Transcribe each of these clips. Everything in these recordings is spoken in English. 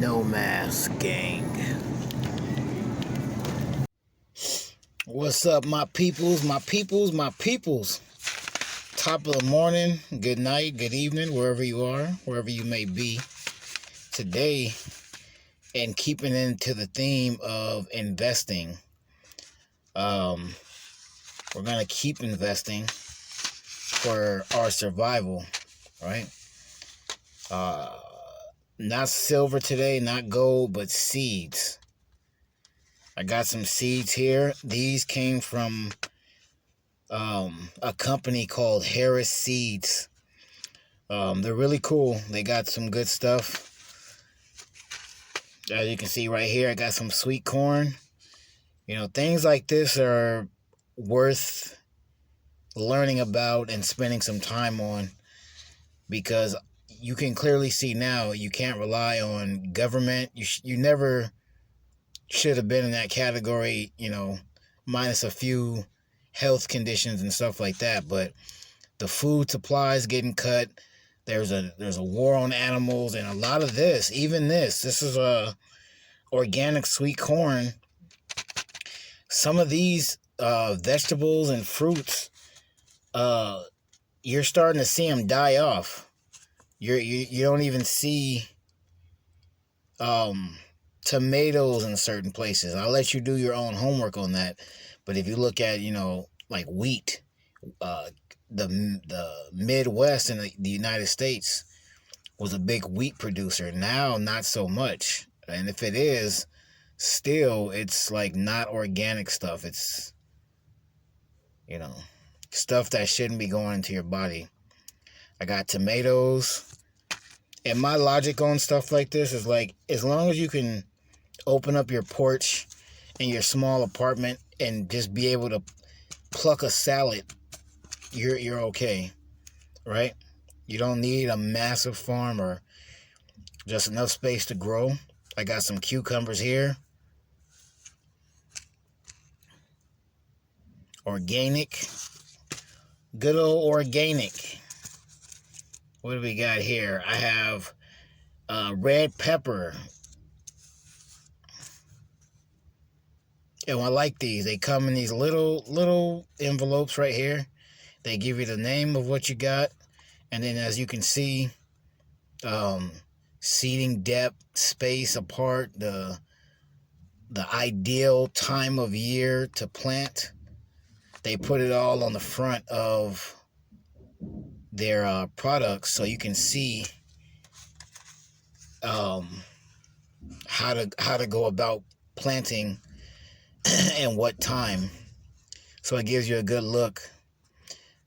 No Mask Gang. What's up, my peoples, my peoples, my peoples? Top of the morning, good night, good evening, wherever you are, wherever you may be. Today, and keeping into the theme of investing, we're going to keep investing for our survival, right? Not silver today, not gold, but seeds. I got some seeds here. These came from a company called Harris Seeds. They're really cool. They got some good stuff. As you can see right here, I got some sweet corn. You know, things like this are worth learning about and spending some time on, because you can clearly see now you can't rely on government. You never should have been in that category, you know, minus a few health conditions and stuff like that. But the food supply is getting cut. There's a war on animals, and a lot of this, even this is a organic sweet corn. Some of these vegetables and fruits, you're starting to see them die off. You don't even see tomatoes in certain places. I'll let you do your own homework on that. But if you look at, you know, like wheat, the Midwest in the United States was a big wheat producer. Now, not so much. And if it is, still, it's like not organic stuff. It's, you know, stuff that shouldn't be going into your body. I got tomatoes. And my logic on stuff like this is like, as long as you can open up your porch in your small apartment and just be able to pluck a salad, you're okay, right? You don't need a massive farm or just enough space to grow. I got some cucumbers here. Organic. Good old organic. What do we got here? I have red pepper. And I like these. They come in these little envelopes right here. They give you the name of what you got. And then, as you can see, seeding depth, space apart, the ideal time of year to plant. They put it all on the front of their products, so you can see how to go about planting and what time. So it gives you a good look,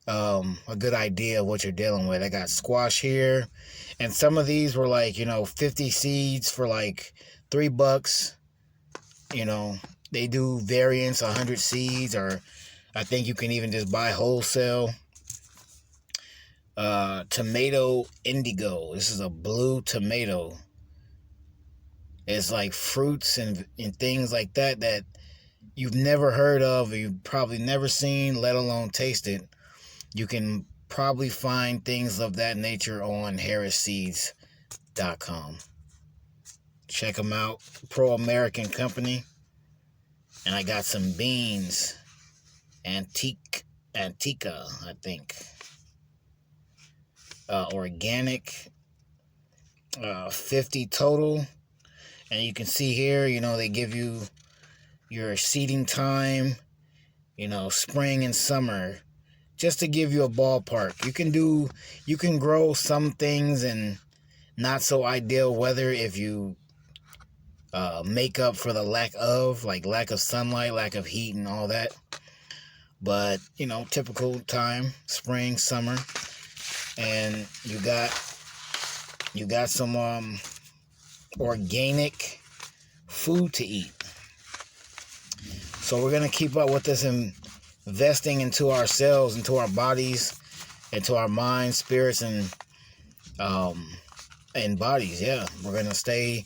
a good idea of what you're dealing with. I got squash here, and some of these were like, you know, 50 seeds for like $3. You know, they do variants, 100 seeds, or I think you can even just buy wholesale. Tomato indigo. This is a blue tomato. It's like fruits and things like that you've never heard of, or you've probably never seen, let alone tasted. You can probably find things of that nature on harrisseeds.com. Check them out. Pro-American company. And I got some beans. Antica, I think. Organic. 50 total. And you can see here, you know, they give you your seeding time, you know, spring and summer, just to give you a ballpark. You can grow some things in not so ideal weather if you make up for the lack of sunlight, lack of heat and all that. But, you know, typical time, spring, summer, and you got some organic food to eat. So we're going to keep up with this investing into ourselves, into our bodies, into our minds, spirits, and bodies. Yeah, we're going to stay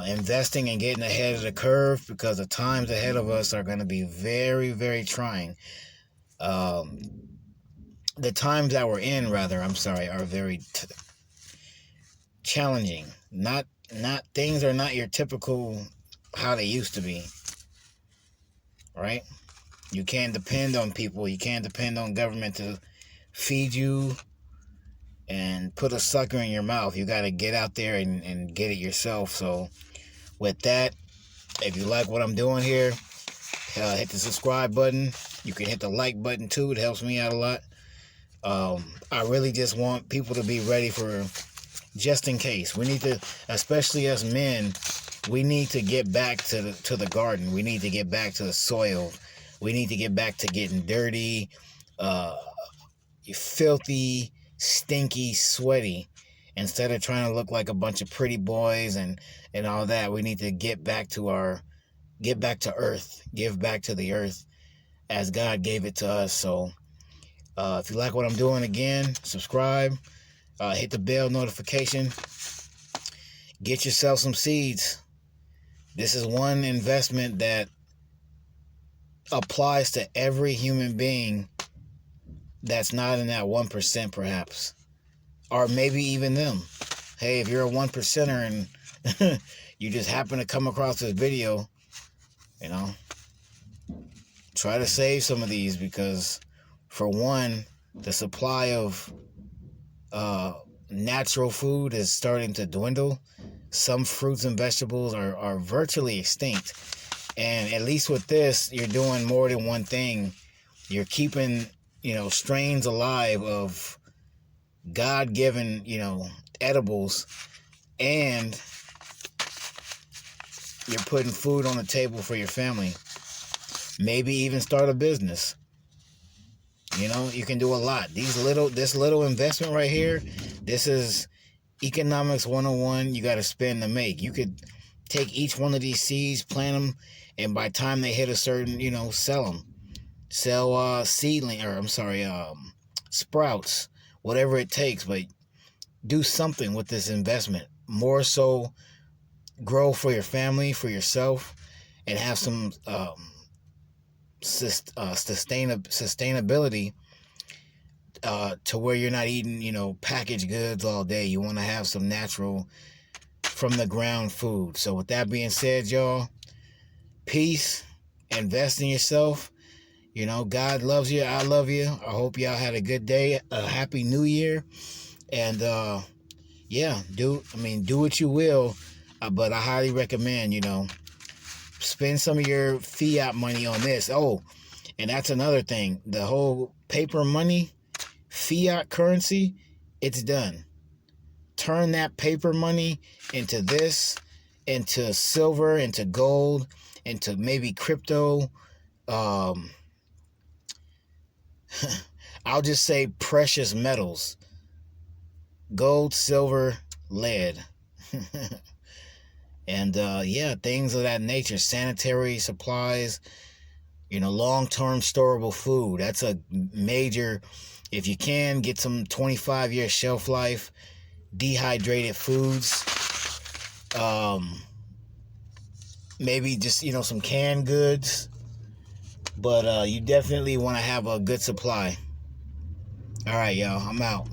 investing and getting ahead of the curve, because the times ahead of us are going to be very, very trying. The times that we're in, rather, are very challenging. Not not things are not your typical how they used to be, right? You can't depend on people. You can't depend on government to feed you and put a sucker in your mouth. You got to get out there and get it yourself. So with that, if you like what I'm doing here, hit the subscribe button. You can hit the like button too. It helps me out a lot. I really just want people to be ready for just in case. We need to, especially us men, we need to get back to the garden. We need to get back to the soil. We need to get back to getting dirty, filthy, stinky, sweaty. Instead of trying to look like a bunch of pretty boys and all that, we need to get back to earth, give back to the earth as God gave it to us. So if you like what I'm doing, again, subscribe, hit the bell notification, get yourself some seeds. This is one investment that applies to every human being that's not in that 1% perhaps, or maybe even them. Hey, if you're a 1%er and you just happen to come across this video, try to save some of these, because for one, the supply of natural food is starting to dwindle. Some fruits and vegetables are virtually extinct. And at least with this, you're doing more than one thing. You're keeping, strains alive of God-given, edibles, and you're putting food on the table for your family. Maybe even start a business. You can do a lot. This little investment right here, this is economics 101. You got to spend to make. You could take each one of these seeds, plant them, and by the time they hit a certain, sell them. Sell sprouts, whatever it takes, but do something with this investment. More so, grow for your family, for yourself, and have some sustainability to where you're not eating, packaged goods all day. You want to have some natural, from the ground food. So with that being said, y'all, peace. Invest in yourself. God loves you. I love you. I hope y'all had a good day. A happy New Year. And do what you will. But I highly recommend, spend some of your fiat money on this. Oh, and that's another thing. The whole paper money, fiat currency, it's done. Turn that paper money into this, into silver, into gold, into maybe crypto. I'll just say precious metals. Gold, silver, lead. And things of that nature. Sanitary supplies, long-term storable food. That's a major, if you can, get some 25-year shelf life, dehydrated foods. Maybe just, some canned goods. But you definitely want to have a good supply. All right, y'all, I'm out.